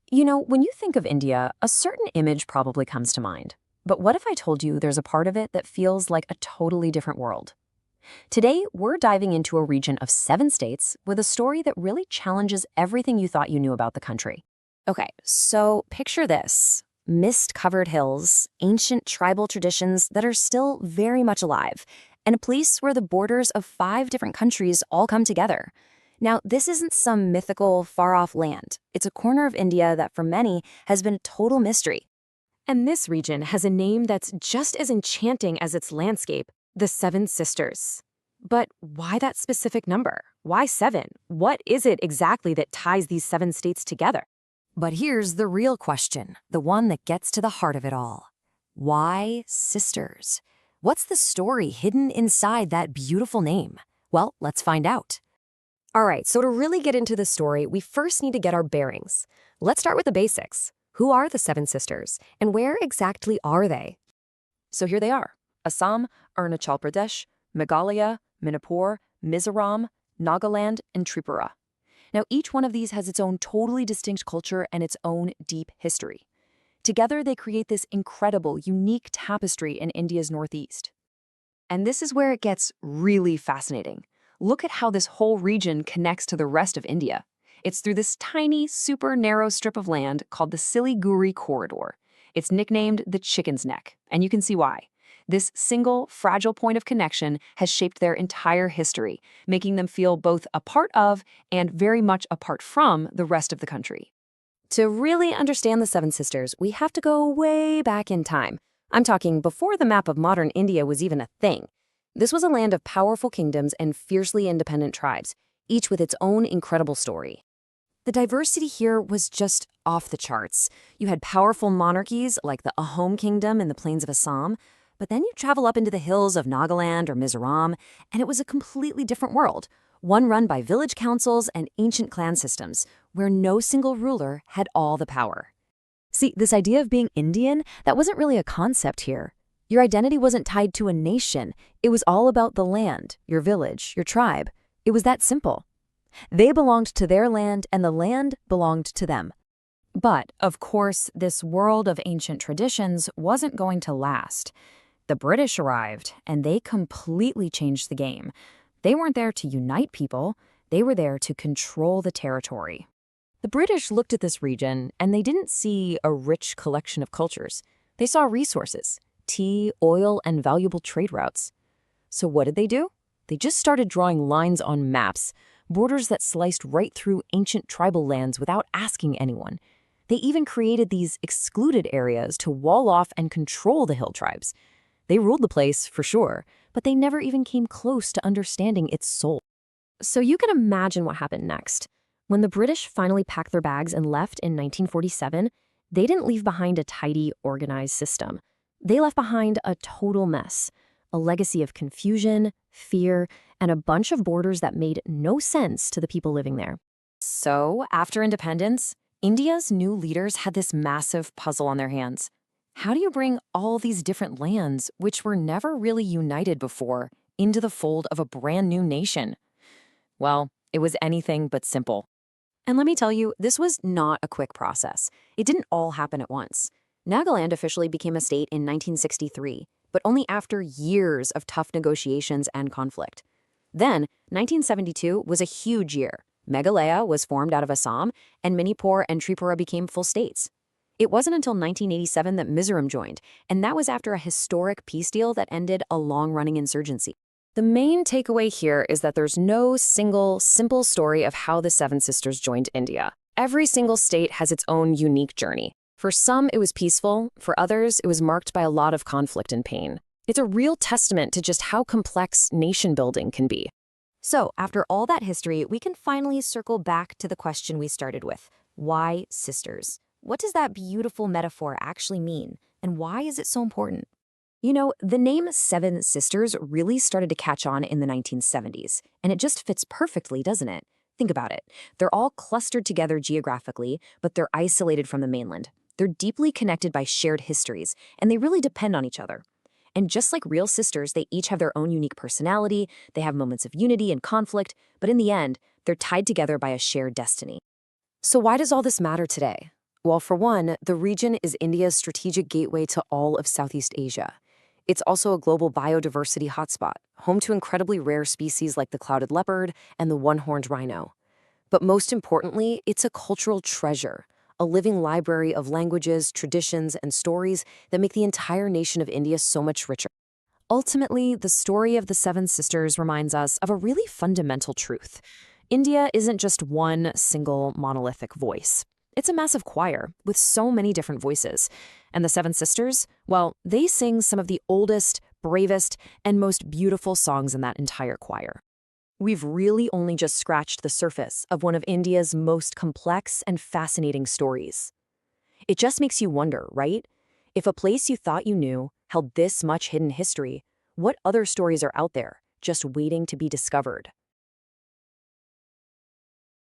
When you think of India, a certain image probably comes to mind. But what if I told you there's a part of it that feels like a totally different world? Today, we're diving into a region of 7 states with a story that really challenges everything you thought you knew about the country. Okay, so picture this: mist-covered hills, ancient tribal traditions that are still very much alive, and a place where the borders of 5 different countries all come together. Now, this isn't some mythical, far-off land. It's a corner of India that, for many, has been a total mystery. And this region has a name that's just as enchanting as its landscape: the Seven Sisters. But why that specific number? Why 7? What is it exactly that ties these 7 states together? But here's the real question, the one that gets to the heart of it all. Why sisters? What's the story hidden inside that beautiful name? Well, let's find out. All right, so to really get into the story, we first need to get our bearings. Let's start with the basics. Who are the 7 sisters, and where exactly are they? So here they are: Assam, Arunachal Pradesh, Meghalaya, Manipur, Mizoram, Nagaland, and Tripura. Now, each one of these has its own totally distinct culture and its own deep history. Together, they create this incredible, unique tapestry in India's northeast. And this is where it gets really fascinating. Look at how this whole region connects to the rest of India. It's through this tiny, super narrow strip of land called the Siliguri Corridor. It's nicknamed the Chicken's Neck, and you can see why. This single, fragile point of connection has shaped their entire history, making them feel both a part of and very much apart from the rest of the country. To really understand the 7 sisters, we have to go way back in time. I'm talking before the map of modern India was even a thing. This was a land of powerful kingdoms and fiercely independent tribes, each with its own incredible story. The diversity here was just off the charts. You had powerful monarchies like the Ahom Kingdom in the plains of Assam, but then you travel up into the hills of Nagaland or Mizoram, and it was a completely different world, one run by village councils and ancient clan systems, where no single ruler had all the power. See, this idea of being Indian, that wasn't really a concept here. Your identity wasn't tied to a nation. It was all about the land, your village, your tribe. It was that simple. They belonged to their land, and the land belonged to them. But, of course, this world of ancient traditions wasn't going to last. The British arrived, and they completely changed the game. They weren't there to unite people. They were there to control the territory. The British looked at this region, and they didn't see a rich collection of cultures. They saw resources: tea, oil, and valuable trade routes. So what did they do? They just started drawing lines on maps, borders that sliced right through ancient tribal lands without asking anyone. They even created these excluded areas to wall off and control the hill tribes. They ruled the place, for sure, but they never even came close to understanding its soul. So you can imagine what happened next. When the British finally packed their bags and left in 1947, they didn't leave behind a tidy, organized system. They left behind a total mess, a legacy of confusion, fear, and a bunch of borders that made no sense to the people living there. So, after independence, India's new leaders had this massive puzzle on their hands. How do you bring all these different lands, which were never really united before, into the fold of a brand new nation? Well, it was anything but simple. And let me tell you, this was not a quick process. It didn't all happen at once. Nagaland officially became a state in 1963, but only after years of tough negotiations and conflict. Then, 1972 was a huge year. Meghalaya was formed out of Assam, and Manipur and Tripura became full states. It wasn't until 1987 that Mizoram joined, and that was after a historic peace deal that ended a long-running insurgency. The main takeaway here is that there's no single, simple story of how the 7 sisters joined India. Every single state has its own unique journey. For some, it was peaceful. For others, it was marked by a lot of conflict and pain. It's a real testament to just how complex nation building can be. So, after all that history, we can finally circle back to the question we started with. Why sisters? What does that beautiful metaphor actually mean, and why is it so important? The name 7 sisters really started to catch on in the 1970s, and it just fits perfectly, doesn't it? Think about it. They're all clustered together geographically, but they're isolated from the mainland. They're deeply connected by shared histories, and they really depend on each other. And just like real sisters, they each have their own unique personality, they have moments of unity and conflict, but in the end, they're tied together by a shared destiny. So why does all this matter today? Well, for one, the region is India's strategic gateway to all of Southeast Asia. It's also a global biodiversity hotspot, home to incredibly rare species like the clouded leopard and the one-horned rhino. But most importantly, it's a cultural treasure, a living library of languages, traditions, and stories that make the entire nation of India so much richer. Ultimately, the story of the Seven Sisters reminds us of a really fundamental truth. India isn't just one single monolithic voice. It's a massive choir with so many different voices. And the Seven Sisters, well, they sing some of the oldest, bravest, and most beautiful songs in that entire choir. We've really only just scratched the surface of one of India's most complex and fascinating stories. It just makes you wonder, right? If a place you thought you knew held this much hidden history, what other stories are out there, just waiting to be discovered?